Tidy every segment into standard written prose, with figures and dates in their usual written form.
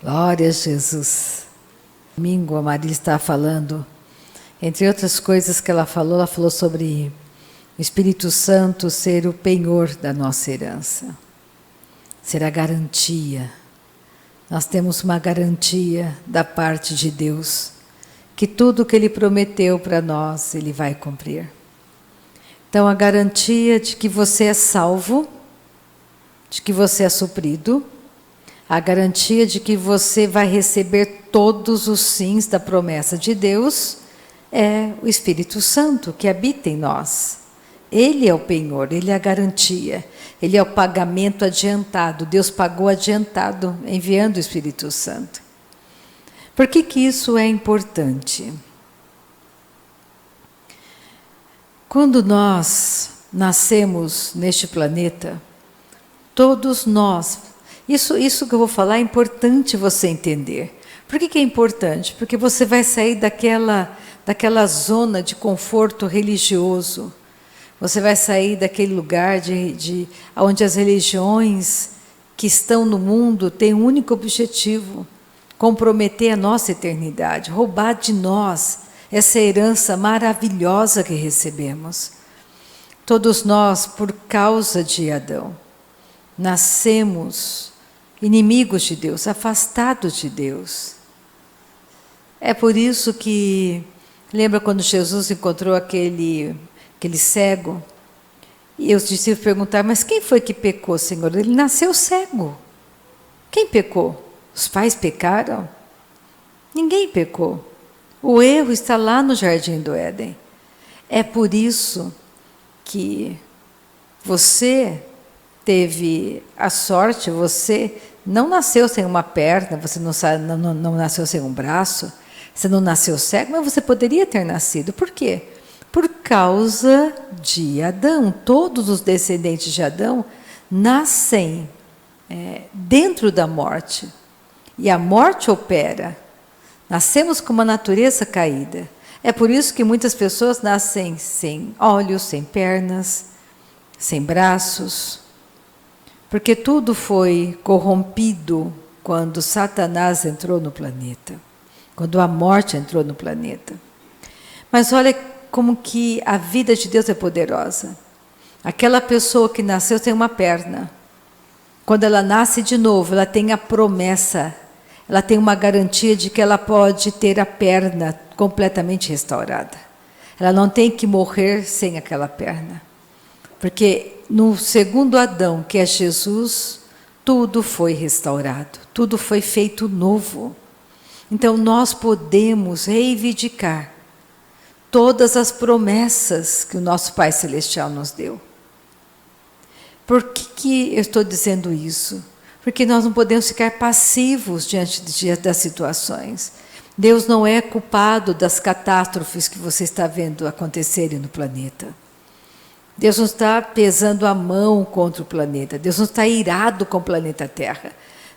Glória a Jesus. Domingo a Maria está falando, entre outras coisas que ela falou sobre o Espírito Santo ser o penhor da nossa herança, ser a garantia. Nós temos uma garantia da parte de Deus, que tudo que Ele prometeu para nós, Ele vai cumprir. Então a garantia de que você é salvo, de que você é suprido, a garantia de que você vai receber todos os sims da promessa de Deus é o Espírito Santo que habita em nós. Ele é o penhor, Ele é a garantia, Ele é o pagamento adiantado. Deus pagou adiantado enviando o Espírito Santo. Por que isso é importante? Quando nós nascemos neste planeta, todos nós, isso que eu vou falar é importante você entender. Por que é importante? Porque você vai sair daquela zona de conforto religioso. Você vai sair daquele lugar onde as religiões que estão no mundo têm um único objetivo: comprometer a nossa eternidade, roubar de nós essa herança maravilhosa que recebemos. Todos nós, por causa de Adão, nascemos inimigos de Deus, afastados de Deus. É por isso que, lembra quando Jesus encontrou aquele cego? E os discípulos perguntaram, mas quem foi que pecou, Senhor? Ele nasceu cego. Quem pecou? Os pais pecaram? Ninguém pecou. O erro está lá no Jardim do Éden. É por isso que você teve a sorte, você não nasceu sem uma perna, você não nasceu sem um braço, você não nasceu cego, mas você poderia ter nascido. Por quê? Por causa de Adão. Todos os descendentes de Adão nascem dentro da morte. E a morte opera. Nascemos com uma natureza caída. É por isso que muitas pessoas nascem sem olhos, sem pernas, sem braços. Porque tudo foi corrompido quando Satanás entrou no planeta. Quando a morte entrou no planeta. Mas olha como que a vida de Deus é poderosa. Aquela pessoa que nasceu sem uma perna, quando ela nasce de novo, ela tem a promessa, ela tem uma garantia de que ela pode ter a perna completamente restaurada. Ela não tem que morrer sem aquela perna. Porque no segundo Adão, que é Jesus, tudo foi restaurado, tudo foi feito novo. Então nós podemos reivindicar todas as promessas que o nosso Pai Celestial nos deu. Por que eu estou dizendo isso? Porque nós não podemos ficar passivos diante das situações. Deus não é culpado das catástrofes que você está vendo acontecerem no planeta. Deus não está pesando a mão contra o planeta. Deus não está irado com o planeta Terra.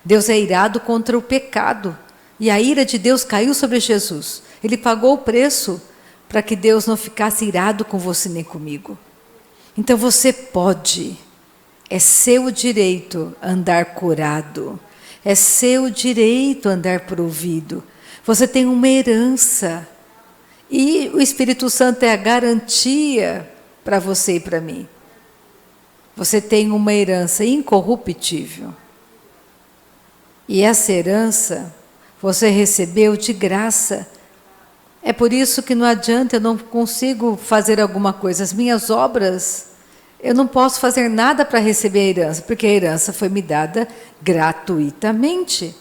Deus é irado contra o pecado. E a ira de Deus caiu sobre Jesus. Ele pagou o preço para que Deus não ficasse irado com você nem comigo. Então você pode, é seu direito andar curado, é seu direito andar provido. Você tem uma herança e o Espírito Santo é a garantia para você e para mim. Você tem uma herança incorruptível. E essa herança você recebeu de graça. É por isso que não adianta, eu não consigo fazer alguma coisa. As minhas obras, eu não posso fazer nada para receber a herança, porque a herança foi me dada gratuitamente,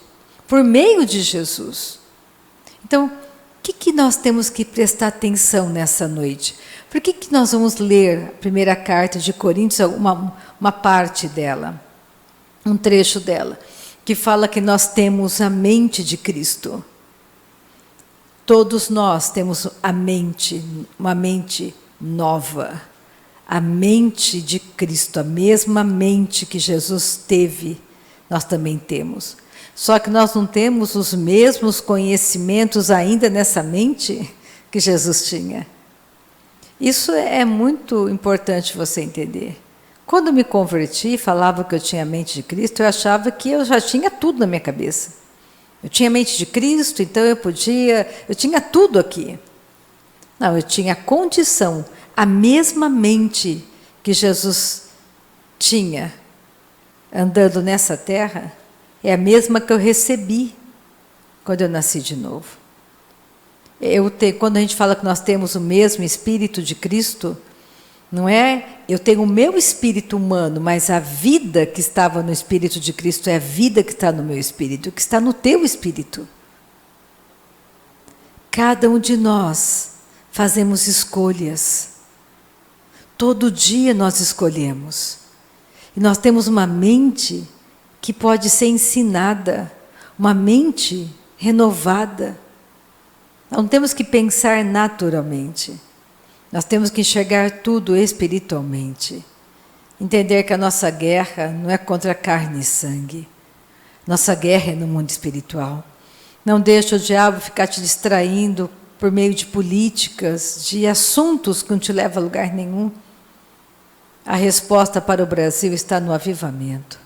por meio de Jesus. Então, o que nós temos que prestar atenção nessa noite? Por que nós vamos ler a primeira carta de Coríntios, uma parte dela, um trecho dela, que fala que nós temos a mente de Cristo. Todos nós temos uma mente nova, a mente de Cristo, a mesma mente que Jesus teve, nós também temos. Só que nós não temos os mesmos conhecimentos ainda nessa mente que Jesus tinha. Isso é muito importante você entender. Quando me converti, falava que eu tinha a mente de Cristo, eu achava que eu já tinha tudo na minha cabeça. Eu tinha a mente de Cristo, então eu tinha tudo aqui. Não, eu tinha a condição, a mesma mente que Jesus tinha andando nessa terra, é a mesma que eu recebi quando eu nasci de novo. Quando a gente fala que nós temos o mesmo Espírito de Cristo, não é eu tenho o meu espírito humano, mas a vida que estava no Espírito de Cristo é a vida que está no meu espírito, que está no teu espírito. Cada um de nós fazemos escolhas. Todo dia nós escolhemos. E nós temos uma mente que pode ser ensinada, uma mente renovada. Não temos que pensar naturalmente. Nós temos que enxergar tudo espiritualmente. Entender que a nossa guerra não é contra carne e sangue. Nossa guerra é no mundo espiritual. Não deixe o diabo ficar te distraindo por meio de políticas, de assuntos que não te levam a lugar nenhum. A resposta para o Brasil está no avivamento.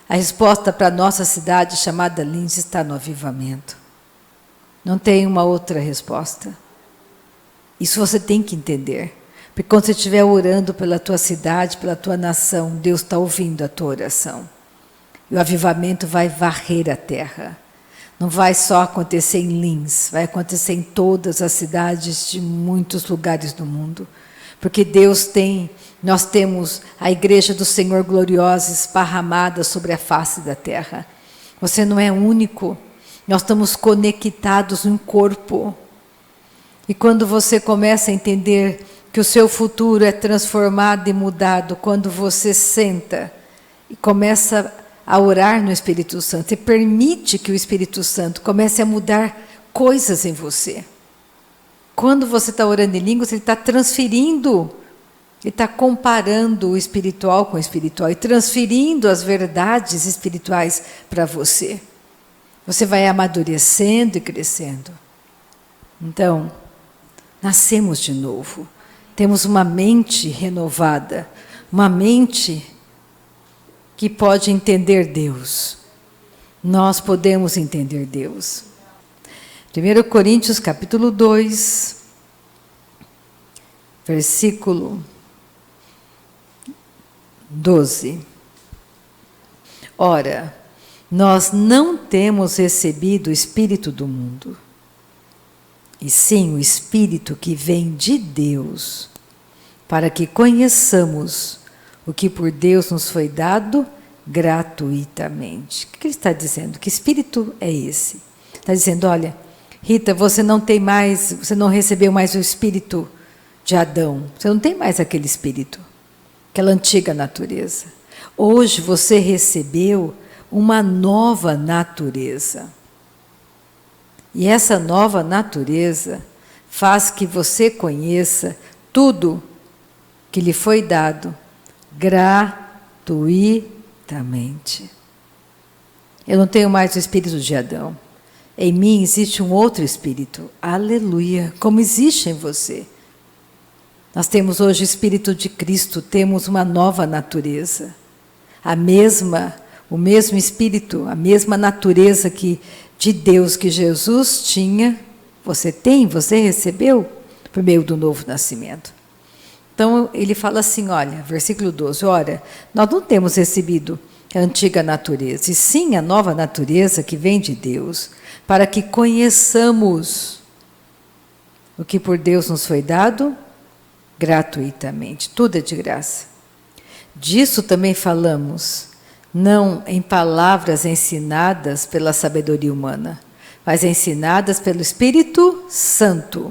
A resposta para a nossa cidade chamada Lins está no avivamento. Não tem uma outra resposta. Isso você tem que entender. Porque quando você estiver orando pela tua cidade, pela tua nação, Deus está ouvindo a tua oração. E o avivamento vai varrer a terra. Não vai só acontecer em Lins, vai acontecer em todas as cidades de muitos lugares do mundo. Porque nós temos a igreja do Senhor gloriosa esparramada sobre a face da terra. Você não é único. Nós estamos conectados no corpo. E quando você começa a entender que o seu futuro é transformado e mudado, quando você senta e começa a orar no Espírito Santo, e permite que o Espírito Santo comece a mudar coisas em você. Quando você está orando em línguas, ele está transferindo, ele está comparando o espiritual com o espiritual e transferindo as verdades espirituais para você. Você vai amadurecendo e crescendo. Então, nascemos de novo. Temos uma mente renovada, uma mente que pode entender Deus. Nós podemos entender Deus. 1 Coríntios capítulo 2, versículo 12. Ora, nós não temos recebido o Espírito do mundo, e sim o Espírito que vem de Deus, para que conheçamos o que por Deus nos foi dado gratuitamente. O que ele está dizendo? Que Espírito é esse? Está dizendo, olha, Rita, você não recebeu mais o Espírito de Adão, você não tem mais aquele Espírito, aquela antiga natureza. Hoje você recebeu uma nova natureza. E essa nova natureza faz que você conheça tudo que lhe foi dado gratuitamente. Eu não tenho mais o espírito de Adão. Em mim existe um outro espírito. Aleluia! Como existe em você. Nós temos hoje o Espírito de Cristo, temos uma nova natureza. O mesmo Espírito, a mesma natureza de Deus que Jesus tinha, você recebeu por meio do novo nascimento. Então, ele fala assim, olha, versículo 12, ora, nós não temos recebido a antiga natureza, e sim a nova natureza que vem de Deus, para que conheçamos o que por Deus nos foi dado gratuitamente. Tudo é de graça. Disso também falamos, não em palavras ensinadas pela sabedoria humana, mas ensinadas pelo Espírito Santo,